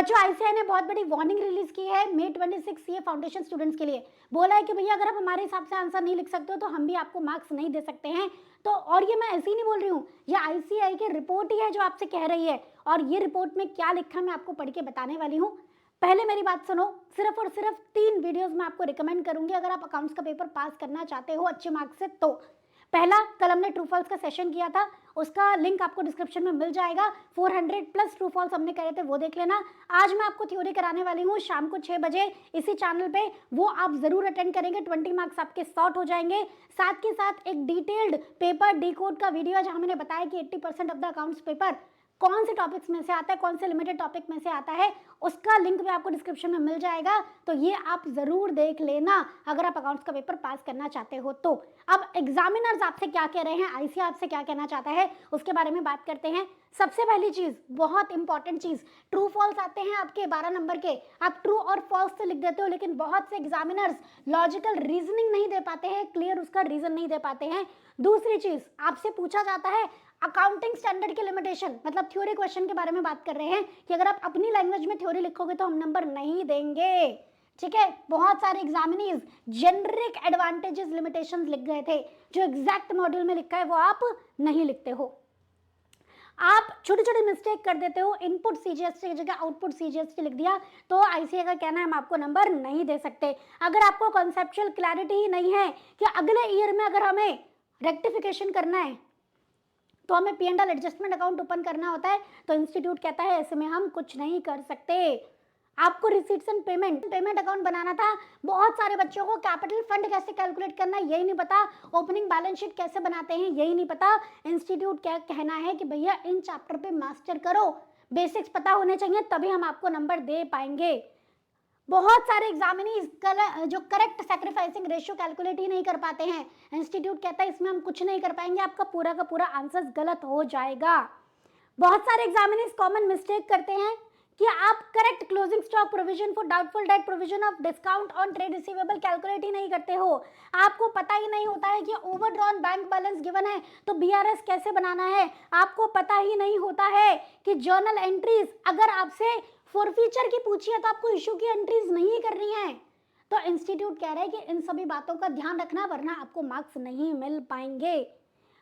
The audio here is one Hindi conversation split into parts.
बच्चों, आईसीएआई ने बहुत बड़ी वार्निंग रिलीज की है May 26 सीए फाउंडेशन स्टूडेंट्स के लिए। बोला है कि भैया अगर आप हमारे हिसाब से आंसर नहीं लिख सकते हो तो हम भी आपको मार्क्स नहीं दे सकते हैं। तो और ये मैं ऐसे ही नहीं बोल रही हूँ, ये आईसीएआई की रिपोर्ट ही है जो आपसे कह रही है। और ये रिपोर्ट में क्या लिखा है मैं आपको पढ़ के बताने वाली हूँ। पहले मेरी बात सुनो, सिर्फ और सिर्फ 3 वीडियोस मैं आपको रिकमेंड करूंगी अगर आप अकाउंट्स का पेपर पास करना चाहते हो अच्छे मार्क्स से। तो पहला, कल हमने ट्रू फॉल्स का सेशन किया था, उसका लिंक आपको डिस्क्रिप्शन में मिल जाएगा। 400 प्लस ट्रू फॉल्स हमने करे थे, वो देख लेना। आज मैं आपको थ्योरी कराने वाली हूँ शाम को 6 बजे इसी चैनल पे, वो आप जरूर अटेंड करेंगे। 20 मार्क्स आपके सॉर्ट हो जाएंगे। साथ के साथ एक डिटेल्ड पेपर डी कोड का वीडियो है जहाँ मैंने बताया कि 80% ऑफ द अकाउंट्स पेपर कौन से टॉपिक्स में से आता है, कौन से लिमिटेड टॉपिक में से आता है, उसका लिंक भी आपको डिस्क्रिप्शन में मिल जाएगा। तो ये आप जरूर देख लेना अगर आप अकाउंट्स का पेपर पास करना चाहते हो तो। अब एग्जामिनर्स आपसे क्या कह रहे हैं, आईसीएआई आपसे क्या कहना चाहता है, उसके बारे में बात करते हैं। सबसे पहली चीज, बहुत इंपॉर्टेंट चीज, ट्रू फॉल्स आते हैं आपके 12 नंबर के, आप ट्रू और फॉल्स तो लिख देते हो, लेकिन बहुत से एग्जामिनर्स लॉजिकल रीजनिंग नहीं दे पाते हैं, क्लियर उसका रीजन नहीं दे पाते हैं। दूसरी चीज, आपसे पूछा जाता है अकाउंटिंग स्टैंडर्ड की लिमिटेशन, मतलब थ्योरी क्वेश्चन के बारे में बात कर रहे हैं कि अगर आप अपनी लैंग्वेज में थ्योरी लिखोगे तो हम नंबर नहीं देंगे। ठीक है, बहुत सारे एग्जामिनीज जेनरिक एडवांटेजेस लिमिटेशंस लिख गए थे, जो एग्जैक्ट मॉड्यूल में लिखा है वो आप नहीं लिखते हो। आप छोटे छोटे मिस्टेक कर देते हो, इनपुट सीजीएसटी की जगह आउटपुट सीजीएसटी लिख दिया, तो आईसीएआई का कहना है हम आपको नंबर नहीं दे सकते। अगर आपको कॉन्सेप्चुअल क्लैरिटी ही नहीं है कि अगले ईयर में अगर हमें रेक्टिफिकेशन करना है तो हमें P&L एडजस्टमेंट अकाउंट ओपन करना होता है, तो इंस्टीट्यूट कहता है ऐसे में हम कुछ नहीं कर सकते। आपको रिसीट्स एंड पेमेंट अकाउंट बनाना था, बहुत सारे बच्चों को कैपिटल फंड कैसे कैलकुलेट करना है यही नहीं पता, ओपनिंग बैलेंस शीट कैसे बनाते हैं यही नहीं पता। इंस्टीट्यूट क्या कहना है कि भैया इन चैप्टर पे मास्टर करो, बेसिक्स पता होने चाहिए, तभी हम आपको नंबर दे पाएंगे। बहुत सारे एग्जामिनीज जो करेक्ट सैक्रिफाइसिंग रेशियो कैलकुलेट ही नहीं कर पाते हैं, इंस्टीट्यूट कहता है इसमें हम कुछ नहीं कर पाएंगे, आपका पूरा का पूरा आंसर गलत हो जाएगा। बहुत सारे एग्जामिनीज कॉमन मिस्टेक करते हैं कि आप correct closing stock provision for doubtful debt provision of discount on trade receivable calculate ही नहीं करते हो। आपको पता ही नहीं होता है कि ओवरड्रॉन बैंक बैलेंस गिवन है तो बीआरएस कैसे बनाना है, आपको पता ही नहीं होता है कि जर्नल एंट्रीज अगर आपसे फॉरफीचर की पूछी है तो आपको इशू की एंट्रीज नहीं करनी है। तो इंस्टीट्यूट कह रहा है कि इन सभी बातों का ध्यान रखना वरना आपको मार्क्स नहीं मिल पाएंगे।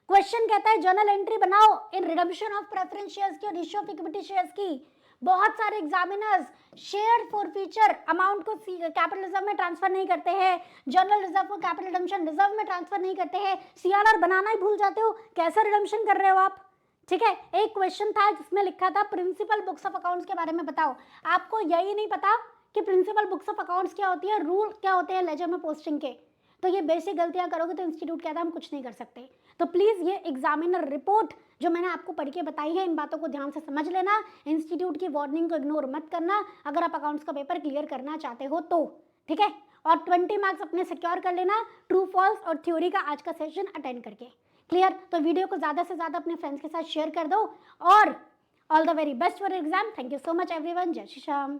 क्वेश्चन कहता है जर्नल एंट्री बनाओ इन रिडम्पशन ऑफ प्रेफरेंस शेयर्स की और इश्यू ऑफ इक्विटी शेयर्स की। बहुत सारे एग्जामिनर्स शेयर फॉरफीचर अमाउंट को कैपिटल रिजर्व में ट्रांसफर नहीं करते हैं, जर्नल रिजर्व को कैपिटल रिडम्पशन रिजर्व में ट्रांसफर नहीं करते हैं, सीआरआर बनाना ही भूल जाते हो, कैसा रिडम्पशन कर रहे हो आप। ठीक है, एक क्वेश्चन था जिसमें लिखा था प्रिंसिपल बुक्स ऑफ अकाउंट्स के बारे में बताओ, आपको यही नहीं पता कि प्रिंसिपल बुक्स ऑफ अकाउंट्स क्या होती है, रूल क्या होते हैं लेजर में पोस्टिंग के। तो ये बेसिक गलतियां करोगे तो इंस्टीट्यूट कहता है हम कुछ नहीं कर सकते। तो प्लीज ये एग्जामिनर रिपोर्ट जो मैंने आपको पढ़ के बताई है इन बातों को ध्यान से समझ लेना, इंस्टीट्यूट की वार्निंग को इग्नोर मत करना अगर आप अकाउंट्स का पेपर क्लियर करना चाहते हो तो। ठीक है, और 20 मार्क्स अपने सिक्योर कर लेना ट्रू फॉल्स और थ्योरी का आज का सेशन अटेंड करके। क्लियर, तो वीडियो को ज्यादा से ज्यादा अपने फ्रेंड्स के साथ शेयर कर दो और all the very best for exam. Thank you so much everyone, जय श्री राम।